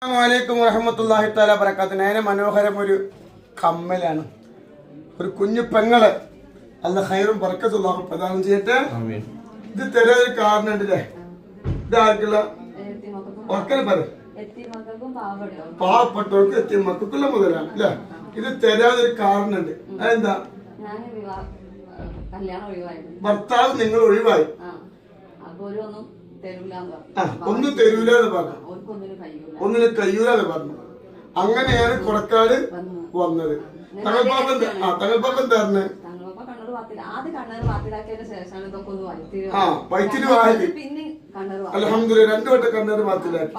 അസ്സലാമു വറഹ്മത്തുള്ളാഹി തആല ബറകാതുഹു. നേരെ മനോഹരം ഒരു കമ്മലാണ്, ഒരു കുഞ്ഞു പെങ്ങള്. അല്ലാഹ് ഖൈറും ബറക്കത്തും അല്ലാഹു പ്രദാനം ചെയ്യട്ടെ. ഇത് തരാൻ ഒരു കാരണം ഉണ്ടല്ലേ? ഇത് ആർക്കുള്ള മക്കളെ പറ, പാവപ്പെട്ടവർക്ക് എത്തിയ മക്കൾക്കുള്ള മുതലാണ് അല്ലെ? ഇത് തരാൻ ഒരു കാരണം ഉണ്ട്. അതെന്താ? ഭർത്താവ് നിങ്ങൾ ഒഴിവായി, ഒന്നും തരൂലെന്ന് പറഞ്ഞു, ഒന്നിനും കഴിയൂലെന്ന് പറഞ്ഞു. അങ്ങനെയാണ് കൊടക്കാട് വന്നത്. തങ്ങൾപ്പാപ്പൻ എന്താ? വയറ്റിന് വാഹി അൽഹംദുലില്ലാ 2 വട്ടം കണ്ണൂർ വാത്തിലാക്കി.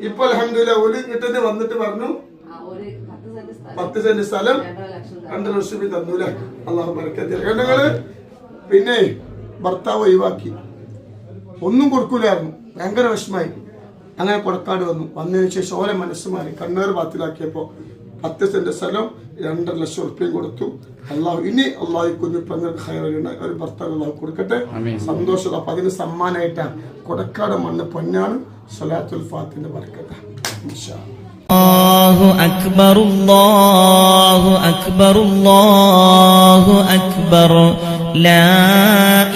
ഇപ്പൊ അൽഹംദുലില്ലാ ഒരു ഇങ്ങോട്ട് വന്നിട്ട് പറഞ്ഞു 10 സെന്റ് സ്ഥലം 2 ലക്ഷം തന്നൂല. അള്ളാഹു ബറക്കത്ത്. കണ്ടങ്ങള് പിന്നെ ഭർത്താവ് ഒഴിവാക്കി, ഒന്നും കൊടുക്കൂലായിരുന്നു, ഭയങ്കര വിഷമായി. അങ്ങനെ കൊടക്കാട് വന്നതിന് ശേഷം ഓരോ മനസ്സ് മാറി. കണ്ണേർ ബാത്തിലാക്കിയപ്പോ 10 സെന്റ് സ്ഥലം 2.5 ലക്ഷം ഉറുപ്പ്യം കൊടുത്തു. അള്ളാഹു ഇനി അള്ളാഹു കുഞ്ഞു പെങ്ങൾക്ക് ഖൈറുണ്ട്, ഒരു ഭർത്താവ് അള്ളാഹു കൊടുക്കട്ടെ, സന്തോഷം. അപ്പൊ അതിന് സമ്മാനമായിട്ടാണ് കൊടക്കാട് മണ്ണ് പൊന്നാണ്. സ്വലാത്തുൽ ഫാത്തിഹയുടെ ബർക്കത്ത്. ഇൻഷാ അല്ലാഹു അക്ബർ അല്ലാഹു അക്ബർ അല്ലാഹു അക്ബർ ലാ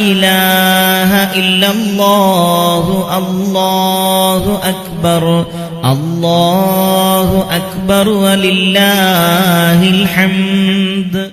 ഇലാഹ ഇല്ലല്ലാഹു അല്ലാഹു അക്ബർ അല്ലാഹു അക്ബർ വലില്ലാഹിൽ ഹംദ്.